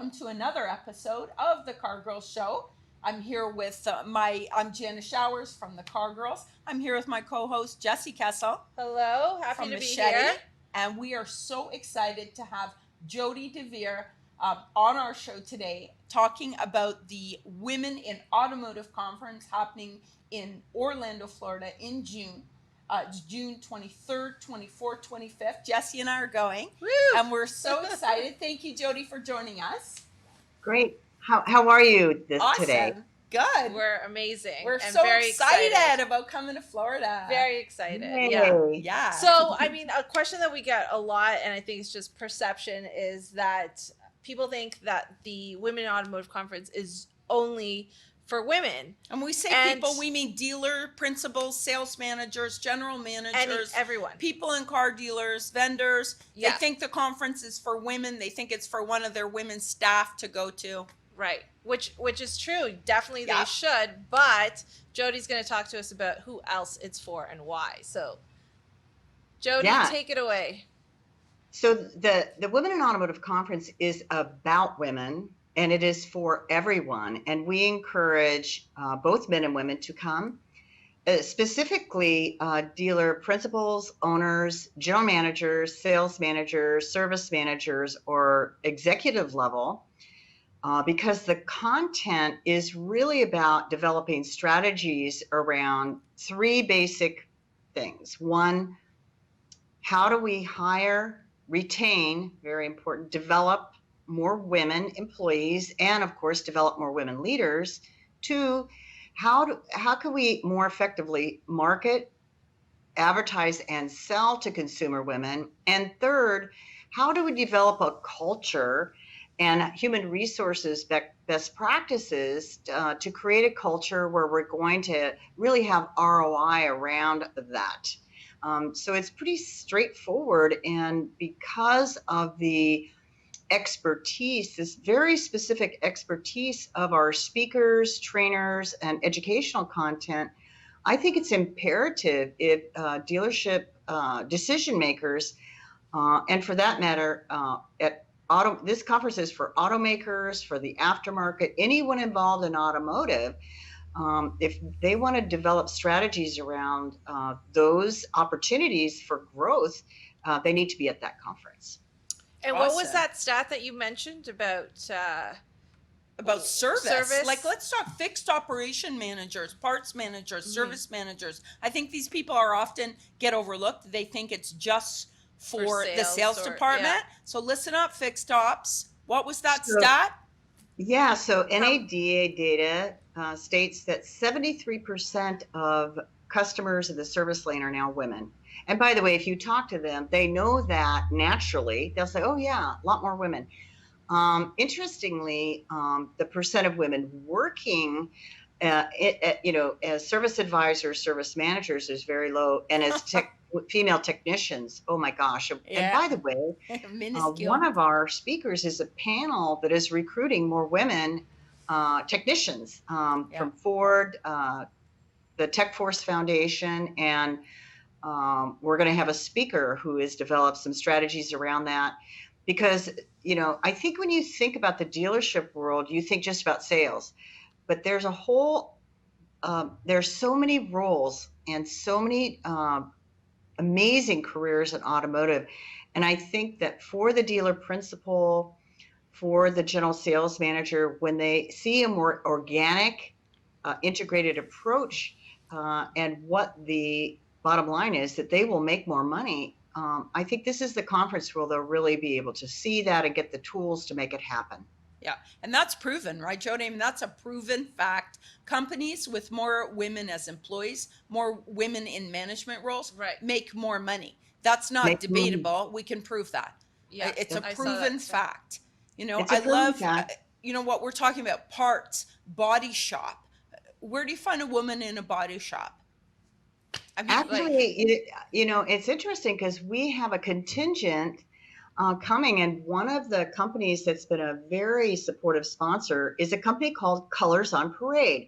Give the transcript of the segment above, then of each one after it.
welcome to another episode of the Car Girls Show. I'm here with I'm Jana Showers from the Car Girls. I'm here with my co-host Jessie Kessel. Hello, happy to be here. And we are so excited to have Jody DeVere on our show today, talking about the Women in Automotive Conference happening in Orlando, Florida in June. It's June 23rd, 24th, 25th. Jessie and I are going. Woo! And we're so excited. Thank you, Jody, for joining us. Great. How are you Awesome. today? Good. We're amazing. We're and so very excited about coming to Florida. Very excited. Yay. Yeah. So, I mean, a question that we get a lot, and I think it's just perception, is that people think that the Women in Automotive Conference is only for women. And we say people, we mean dealer, principals, sales managers, general managers, everyone. People in car dealers, vendors. Yeah. They think the conference is for women. They think it's for one of their women staff to go to. Right. Which is true. Definitely Yeah. they should. But Jody's going to talk to us about who else it's for and why. So, Jody, take it away. So the Women in Automotive Conference is about women, and it is for everyone. And we encourage both men and women to come, specifically dealer principals, owners, general managers, sales managers, service managers, or executive level, because the content is really about developing strategies around three basic things. One, how do we hire, retain, very important, develop more women employees, and of course develop more women leaders. Two, how can we more effectively market, advertise, and sell to consumer women? And third, how do we develop a culture and human resources best practices to create a culture where we're going to really have ROI around that? So it's pretty straightforward, and because of the expertise, this very specific expertise of our speakers, trainers, and educational content, I think it's imperative if dealership decision makers, and for that matter, this conference is for automakers, for the aftermarket, anyone involved in automotive. If they want to develop strategies around those opportunities for growth, they need to be at that conference. And Awesome. what was that stat that you mentioned about service? Like, let's talk fixed operation managers, parts managers, service managers. I think these people are often get overlooked. They think it's just for the sales department. Yeah. So listen up, fixed ops. What was that stat? Yeah, so NADA data states that 73% of customers in the service lane are now women. And by the way, if you talk to them, they know that naturally. They'll say, oh yeah, a lot more women. Interestingly, the percent of women working as service advisors, service managers is very low. And as female technicians, oh my gosh. Yeah. And by the way, one of our speakers is a panel that is recruiting more women technicians from Ford, the Tech Force Foundation, and we're going to have a speaker who has developed some strategies around that. Because, I think when you think about the dealership world, you think just about sales. But there's there's so many roles and so many amazing careers in automotive. And I think that for the dealer principal, for the general sales manager, when they see a more organic, integrated approach, and what the bottom line is that they will make more money, I think this is the conference where they'll really be able to see that and get the tools to make it happen. Yeah, and that's proven, right, Jody? I mean, that's a proven fact. Companies with more women as employees, more women in management roles, make more money. That's not debatable. We can prove that. Yeah, it's a proven fact. I love, what we're talking about, parts, body shop. Where do you find a woman in a body shop? I mean, actually, it's interesting because we have a contingent coming, and one of the companies that's been a very supportive sponsor is a company called Colors on Parade.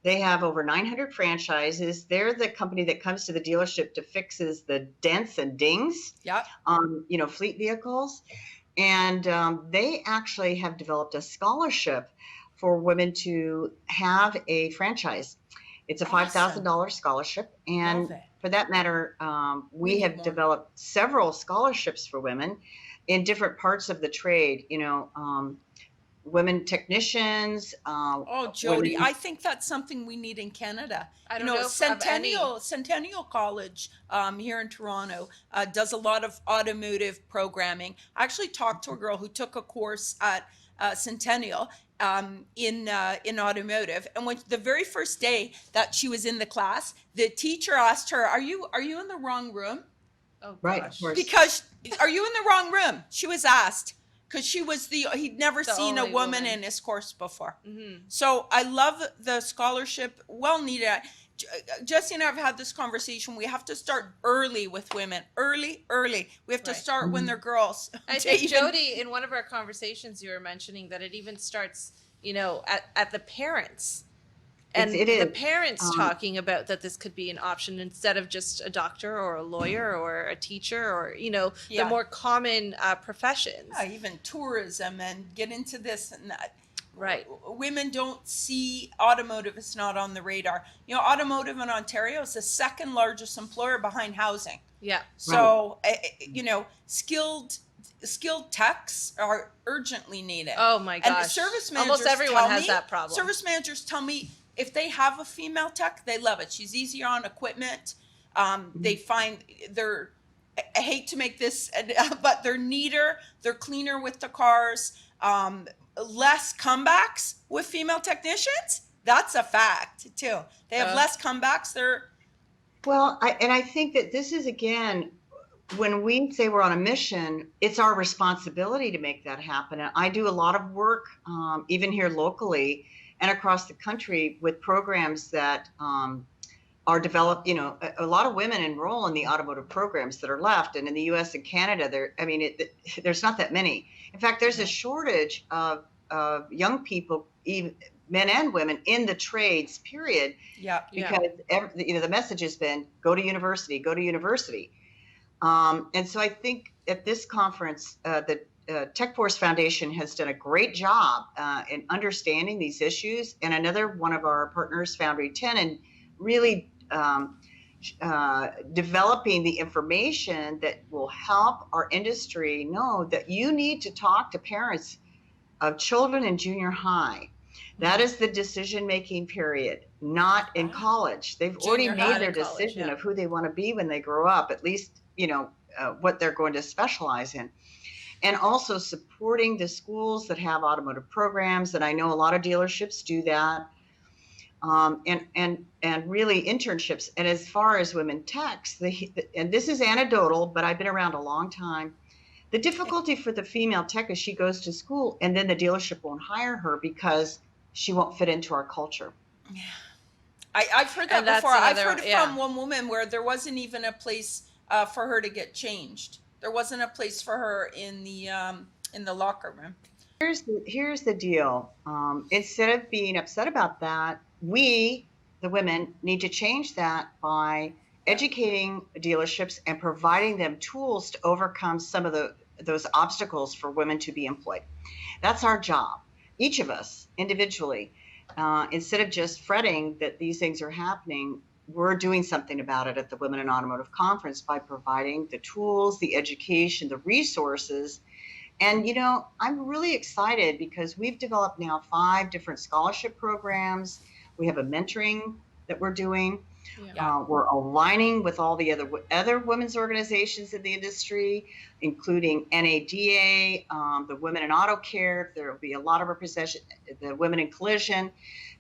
They have over 900 franchises. They're the company that comes to the dealership to fixes the dents and dings on, fleet vehicles. And they actually have developed a scholarship for women to have a franchise. It's a $5,000 scholarship. And for that matter, we have developed several scholarships for women in different parts of the trade, women technicians. Jody, women... I think that's something we need in Canada. I don't know Centennial College here in Toronto does a lot of automotive programming. I actually talked to a girl who took a course at Centennial in automotive, and when the very first day that she was in the class, the teacher asked her, "Are you in the wrong room?" Oh, gosh. Right, of course. Because are you in the wrong room? She was asked. Because he'd never seen a woman in his course before. Mm-hmm. So I love the scholarship, well needed. Jesse and I have had this conversation. We have to start early with women, early. We have to start when they're girls. I think Jody, in one of our conversations, you were mentioning that it even starts, at the parents. And the parents talking about that this could be an option instead of just a doctor or a lawyer or a teacher or, the more common professions. Even tourism and get into this and that. Right. Women don't see automotive. It's not on the radar. Automotive in Ontario is the second largest employer behind housing. Yeah. So, skilled techs are urgently needed. Oh my gosh. And service managers almost everyone has that problem. Service managers tell me if they have a female tech, they love it. She's easier on equipment. They find I hate to make this, but they're neater, they're cleaner with the cars, less comebacks with female technicians. That's a fact too. They have less comebacks. I think that this is, again, when we say we're on a mission, it's our responsibility to make that happen. And I do a lot of work, even here locally and across the country, with programs that are developed. A lot of women enroll in the automotive programs that are left, and in the U.S. and Canada, there's not that many. In fact, there's a shortage of young people, even men and women, in the trades. Period. Yeah. Because the message has been go to university. And so I think at this conference, the Tech Force Foundation has done a great job in understanding these issues. And another one of our partners, Foundry 10, and really developing the information that will help our industry know that you need to talk to parents of children in junior high. That is the decision-making period, not in college. They've already made their decision of who they want to be when they grow up, at least, what they're going to specialize in. And also supporting the schools that have automotive programs, and I know a lot of dealerships do that, and really internships. And as far as women techs, and this is anecdotal, but I've been around a long time, the difficulty for the female tech is she goes to school and then the dealership won't hire her because she won't fit into our culture. Yeah. I've heard that before. I've heard it from one woman where there wasn't even a place for her to get changed. There wasn't a place for her in the locker room. Here's the deal. Instead of being upset about that, we, the women, need to change that by educating dealerships and providing them tools to overcome some of those obstacles for women to be employed. That's our job, each of us individually. Instead of just fretting that these things are happening, we're doing something about it at the Women in Automotive Conference by providing the tools, the education, the resources. And, I'm really excited because we've developed now 5 different scholarship programs. We have a mentoring that we're doing. Yeah. We're aligning with all the other women's organizations in the industry, including NADA, the Women in Auto Care. There will be a lot of representation, the Women in Collision,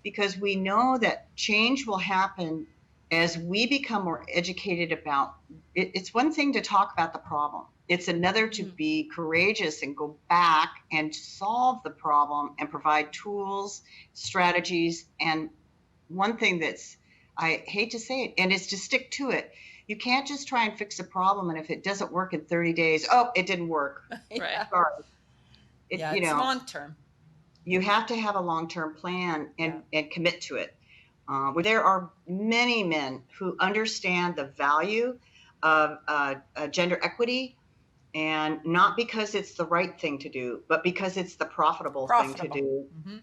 because we know that change will happen as we become more educated about it. It's one thing to talk about the problem. It's another to be courageous and go back and solve the problem and provide tools, strategies. And one thing I hate to say it, and it's to stick to it. You can't just try and fix a problem, and if it doesn't work in 30 days, it didn't work. Right. Sorry. It's long term. You have to have a long-term plan and commit to it. There are many men who understand the value of gender equity and not because it's the right thing to do, but because it's the profitable thing to do. Mhm.